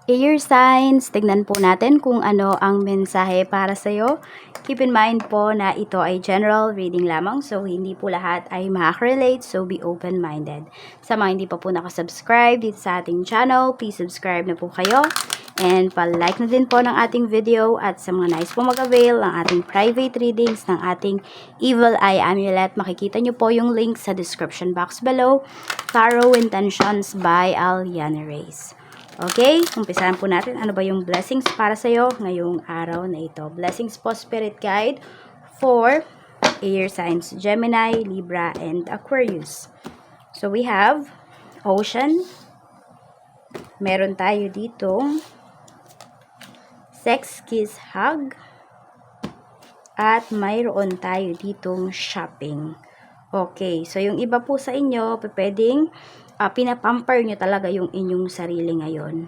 Air signs, tignan po natin kung ano ang mensahe para sa'yo. Keep in mind po na ito ay general reading lamang, so hindi po lahat ay makaka-relate, so be open-minded. Sa mga hindi pa po nakasubscribe dito sa ating channel, please subscribe na po kayo. And pa-like na din po ng ating video, at sa mga nice po mag-avail ng ating private readings ng ating Evil Eye Amulet, makikita nyo po yung link sa description box below. Tarot Intentions by Aliana Reyes. Okay, umpisahan po natin. Ano ba yung blessings para sa'yo ngayong araw na ito? Blessings po, Spirit Guide, for air signs, Gemini, Libra, and Aquarius. So, we have Ocean. Meron tayo dito Sex, Kiss, Hug. At mayroon tayo ditong Shopping. Okay, so yung iba po sa inyo, pwedeng pinapamper nyo talaga yung inyong sarili ngayon.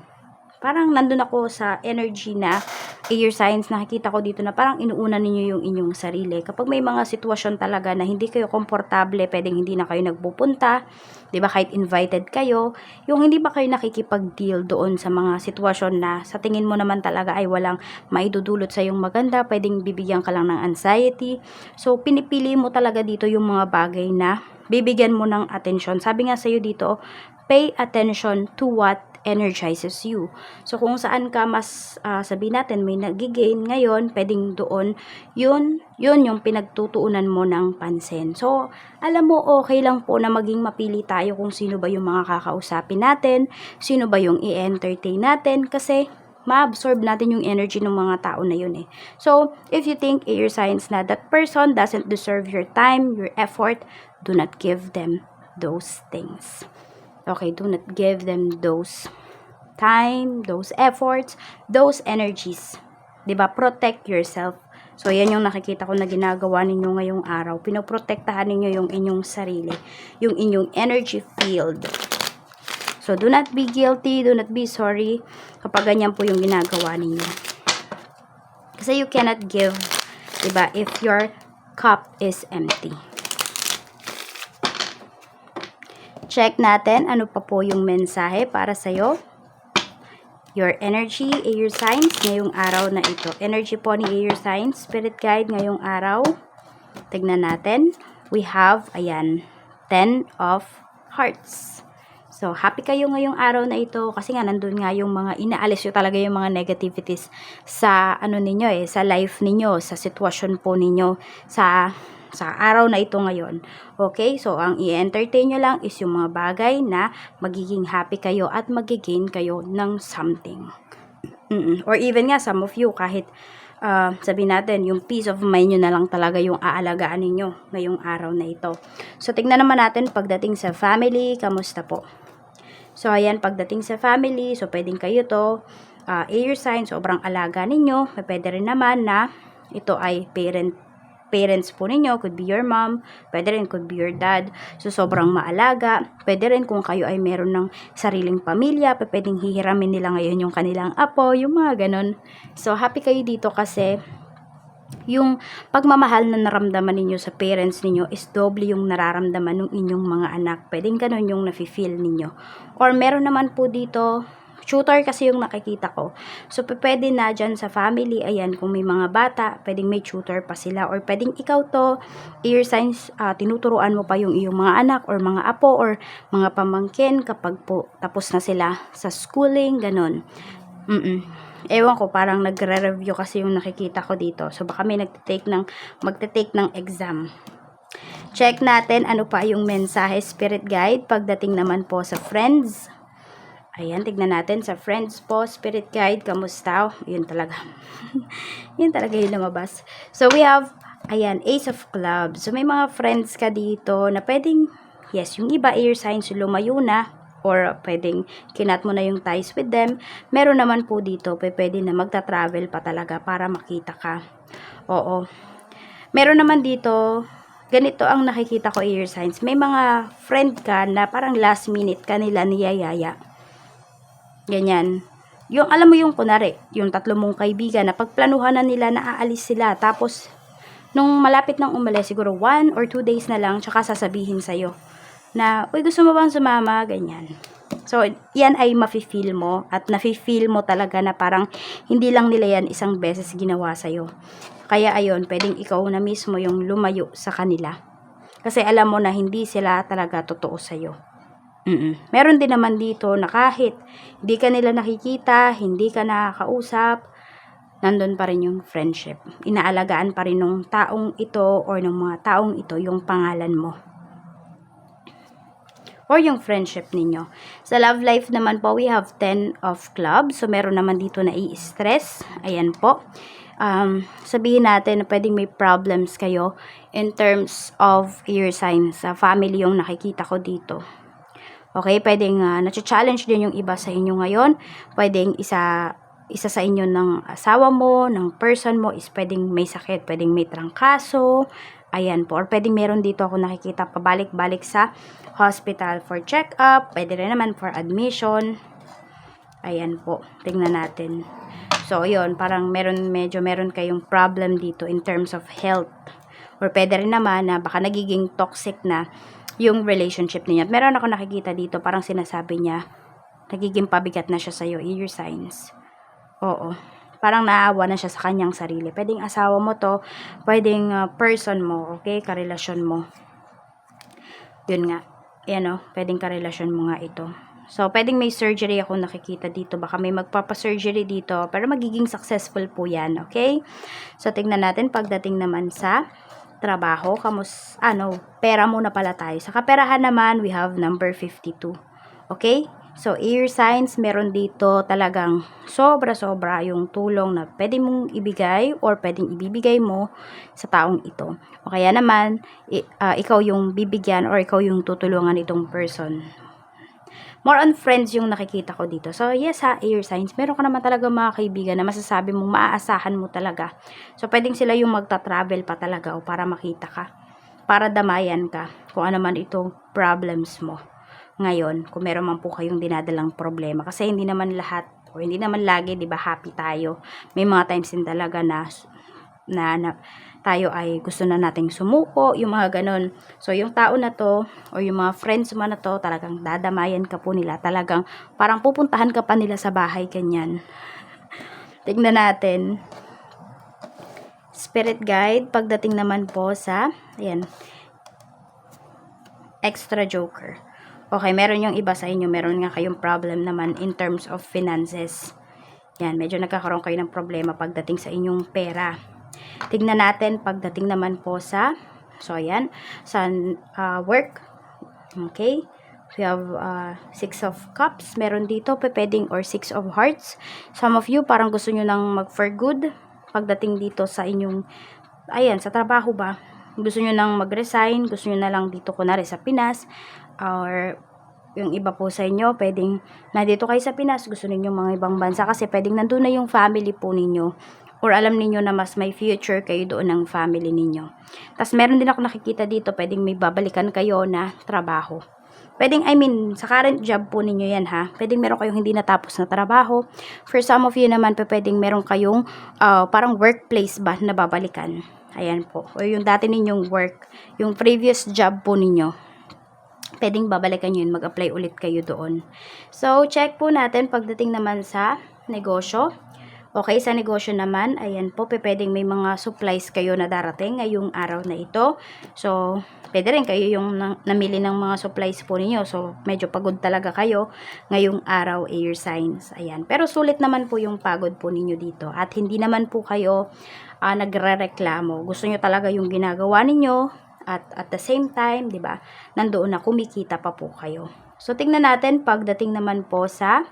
Parang nandun ako sa energy na air signs, nakikita ko dito na parang inuuna ninyo yung inyong sarili. Kapag may mga sitwasyon talaga na hindi kayo komportable, pwedeng hindi na kayo nagpupunta, di ba, kahit invited kayo, yung hindi ba kayo nakikipag-deal doon sa mga sitwasyon na sa tingin mo naman talaga ay walang maidudulot sa yung maganda, pwedeng bibigyan ka lang ng anxiety. So, pinipili mo talaga dito yung mga bagay na bibigyan mo ng atensyon. Sabi nga sa'yo dito, pay attention to what energizes you. So, kung saan ka mas, sabihin natin, may nagigain ngayon, pwedeng doon, yun yung pinagtutuunan mo ng pansin. So, alam mo, okay lang po na maging mapili tayo kung sino ba yung mga kakausapin natin, sino ba yung i-entertain natin, kasi ma-absorb natin yung energy ng mga tao na yun eh. So, if you think air signs na that person doesn't deserve your time, your effort, do not give them those things. Okay, do not give them those time, those efforts, those energies. 'Di ba? Protect yourself. So, yan yung nakikita ko na ginagawa ninyo ngayong araw. Pinoprotektahan ninyo yung inyong sarili, yung inyong energy field. So, do not be guilty, do not be sorry kapag ganyan po yung ginagawa ninyo. Kasi you cannot give, 'di ba, if your cup is empty. Check natin ano pa po yung mensahe para sa'yo. Your energy, air signs, ngayong araw na ito. Energy po ni air signs, Spirit Guide ngayong araw. Tignan natin. We have, ayan, 10 of Hearts. So, happy kayo ngayong araw na ito kasi nga nandun nga yung mga inaalis nyo talaga yung mga negativities sa ano ninyo sa life ninyo, sa sitwasyon po ninyo, sa araw na ito ngayon. Okay? So, ang i-entertain nyo lang is yung mga bagay na magiging happy kayo at magigain kayo ng something. Or even nga, some of you, kahit sabihin natin, yung peace of mind nyo na lang talaga yung aalagaan ninyo ngayong araw na ito. So, tignan naman natin pagdating sa family, kamusta po? So, ayan, pagdating sa family, so, pwedeng kayo to, air sign, sobrang alaga ninyo. Pwede rin naman na ito ay parents po ninyo, could be your mom, pwede rin could be your dad, so sobrang maalaga. Pwede rin kung kayo ay meron ng sariling pamilya, pwedeng hihiramin nila ngayon yung kanilang apo, yung mga ganon. So happy kayo dito kasi yung pagmamahal na naramdaman ninyo sa parents ninyo is doble yung nararamdaman ng inyong mga anak. Pwedeng ganon yung nafe-feel ninyo. Or meron naman po dito, tutor kasi yung nakikita ko. So, pwede na dyan sa family, ayan, kung may mga bata, pwedeng may tutor pa sila. Or pwedeng ikaw to, air signs, tinuturuan mo pa yung iyong mga anak or mga apo or mga pamangkin kapag po tapos na sila sa schooling, ganon. Ewan ko, parang nagre-review kasi yung nakikita ko dito. So, baka may magte-take ng exam. Check natin ano pa yung mensahe, Spirit Guide, pagdating naman po sa friends. Ayan, tignan natin sa friends po, Spirit Guide, kamusta? Yun talaga. Yun talaga yung lumabas. So, we have, ayan, Ace of Clubs. So, may mga friends ka dito na pwedeng, yes, yung iba air signs lumayo na, or pwedeng kinat mo na yung ties with them. Meron naman po dito, pwede na magta-travel pa talaga para makita ka. Oo. Meron naman dito, ganito ang nakikita ko air signs. May mga friend ka na parang last minute kanila niyayaya. Ganyan. Yung alam mo yung kunari, yung tatlo mong kaibigan na pagplanuhan na nila na aalis sila. Tapos, nung malapit nang umalis, siguro 1 or 2 days na lang, tsaka sasabihin sa'yo na, uy, gusto mo bang sumama? Ganyan. So, yan ay mafe-feel mo at nafe-feel mo talaga na parang hindi lang nila yan isang beses ginawa sa'yo. Kaya ayun, pwedeng ikaw na mismo yung lumayo sa kanila. Kasi alam mo na hindi sila talaga totoo sa'yo. Meron din naman dito na kahit hindi ka nila nakikita, hindi ka nakakausap, nandun pa rin yung friendship. Inaalagaan pa rin ng taong ito or ng mga taong ito yung pangalan mo. Or yung friendship ninyo. Sa love life naman po, we have 10 of clubs. So, meron naman dito na i-stress. Ayan po. Sabihin natin na pwedeng may problems kayo in terms of your signs. Sa family yung nakikita ko dito. Okay, pwedeng na-challenge din yung iba sa inyo ngayon. Pwedeng isa sa inyo ng asawa mo, ng person mo is pwedeng may sakit, pwedeng may trangkaso. Ayan po. Or pwedeng meron dito ako nakikita pabalik-balik sa hospital for check-up. Pwede rin naman for admission. Ayan po. Tingnan natin. So, yun. Parang medyo meron kayong problem dito in terms of health. Or pwede rin naman na baka nagiging toxic na yung relationship niya. At meron ako nakikita dito, parang sinasabi niya, nagiging pabigat na siya sa'yo, your signs. Oo. Parang naawa na siya sa kanyang sarili. Pwedeng asawa mo to, pwedeng person mo, okay? Karelasyon mo. Yun nga. Yan o, pwedeng karelasyon mo nga ito. So, pwedeng may surgery ako nakikita dito. Baka may magpapasurgery dito, pero magiging successful po yan, okay? So, tingnan natin pagdating naman sa trabaho, pera muna pala tayo. Sa kaperahan naman, we have number 52. Okay? So, air signs, meron dito talagang sobra-sobra yung tulong na pwede mong ibigay or pwedeng ibibigay mo sa taong ito. O kaya naman, ikaw yung bibigyan or ikaw yung tutulungan itong person. More on friends yung nakikita ko dito. So, yes ha, air signs. Meron ka naman talaga mga kaibigan na masasabi mong maaasahan mo talaga. So, pwedeng sila yung magta-travel pa talaga o para makita ka. Para damayan ka kung ano man itong problems mo. Ngayon, kung meron man po kayong dinadalang problema. Kasi hindi naman lahat o hindi naman lagi, di ba, happy tayo. May mga times din talaga na tayo ay gusto na nating sumuko, yung mga ganon. So, yung tao na to, o yung mga friends mo na to, talagang dadamayan ka po nila. Talagang parang pupuntahan ka pa nila sa bahay, ganyan. Tignan natin. Spirit guide, pagdating naman po sa, ayan, extra joker. Okay, meron yung iba sa inyo, meron nga kayong problem naman in terms of finances. Yan, medyo nagkakaroon kayo ng problema pagdating sa inyong pera. Tignan natin pagdating naman po sa, so ayan, sa work. Okay, we have 6 of cups, meron dito, pwedeng, or 6 of hearts. Some of you, parang gusto nyo nang mag for good pagdating dito sa inyong, ayan, sa trabaho ba? Gusto nyo nang mag-resign, gusto nyo na lang dito kunwari sa Pinas, or yung iba po sa inyo, pwedeng nandito kayo sa Pinas, gusto ninyo mga ibang bansa kasi pwedeng nandun na yung family po ninyo. Or alam ninyo na mas may future kayo doon ng family ninyo. Tapos meron din ako nakikita dito, pwedeng may babalikan kayo na trabaho. Pwedeng, sa current job po ninyo yan ha. Pwedeng meron kayong hindi natapos na trabaho. For some of you naman, pwedeng meron kayong parang workplace ba na babalikan. Ayan po. O yung dati ninyong work, yung previous job po ninyo. Pwedeng babalikan nyo yun, mag-apply ulit kayo doon. So, check po natin pagdating naman sa negosyo. Okay, sa negosyo naman, ayan po, pwedeng may mga supplies kayo na darating ngayong araw na ito. So, pwede rin kayo yung namili ng mga supplies po ninyo. So, medyo pagod talaga kayo ngayong araw, air signs. Ayan, pero sulit naman po yung pagod po ninyo dito. At hindi naman po kayo nagre-reklamo. Gusto nyo talaga yung ginagawa ninyo. At the same time, 'di ba? Nandoon na kumikita pa po kayo. So tingnan natin pagdating naman po sa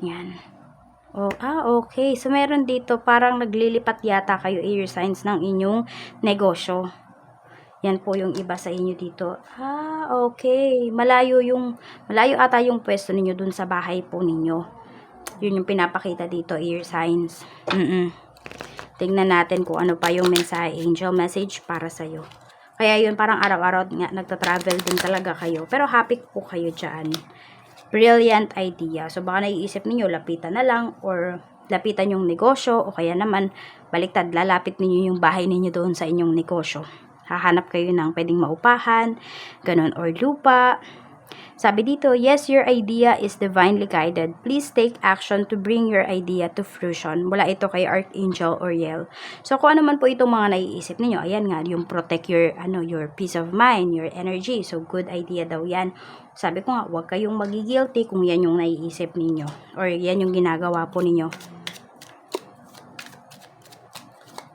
yan. Okay. So meron dito parang naglilipat yata kayo air signs ng inyong negosyo. Yan po yung iba sa inyo dito. Okay. Malayo ata yung pwesto ninyo dun sa bahay po ninyo. Yun yung pinapakita dito, air signs. Tingnan natin kung ano pa yung mensahe, angel message para sa'yo. Kaya yun, parang araw-araw nga, nagta-travel din talaga kayo. Pero happy po kayo dyan. Brilliant idea. So, baka naiisip ninyo, lapitan na lang or lapitan yung negosyo o kaya naman baliktad, lalapit ninyo yung bahay ninyo doon sa inyong negosyo. Hahanap kayo ng pwedeng maupahan, ganun, or lupa. Sabi dito, yes, your idea is divinely guided. Please take action to bring your idea to fruition. Mula ito kay Archangel Uriel. So, kung ano man po itong mga naiisip ninyo, ayan nga, yung protect your, your peace of mind, your energy. So, good idea daw yan. Sabi ko nga, huwag kayong magigilty kung yan yung naiisip ninyo or yan yung ginagawa po ninyo.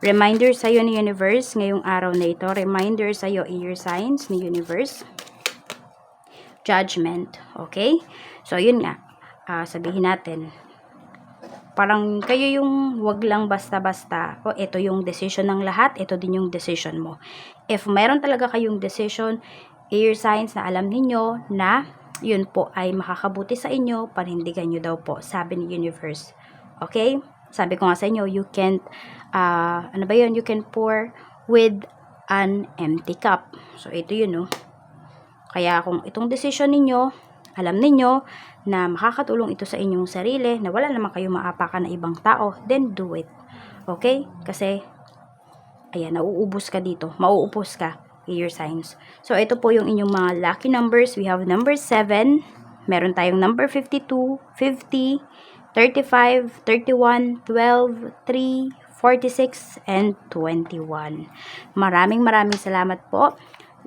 Reminder sa'yo ni Universe ngayong araw na ito. Reminder sa'yo in your signs ni Universe. Judgment. Okay? So, yun nga. Sabihin natin, parang kayo yung wag lang basta-basta. O, ito yung decision ng lahat. Ito din yung decision mo. If mayroon talaga kayong decision, air signs na alam ninyo na yun po ay makakabuti sa inyo, panindigan nyo daw po, sabi ni Universe. Okay? Sabi ko nga sa inyo, you can't, you can pour with an empty cup. So, ito yun, no? Kaya kung itong decision ninyo, alam ninyo na makakatulong ito sa inyong sarili, na wala naman kayong maapakan na ibang tao, then do it. Okay? Kasi, ayan, nauubos ka dito. Mauupos ka, your signs. So, ito po yung inyong mga lucky numbers. We have number 7. Meron tayong number 52, 50, 35, 31, 12, 3, 46, and 21. Maraming salamat po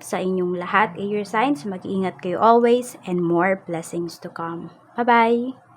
sa inyong lahat, air signs. Mag-iingat kayo always and more blessings to come. Bye-bye!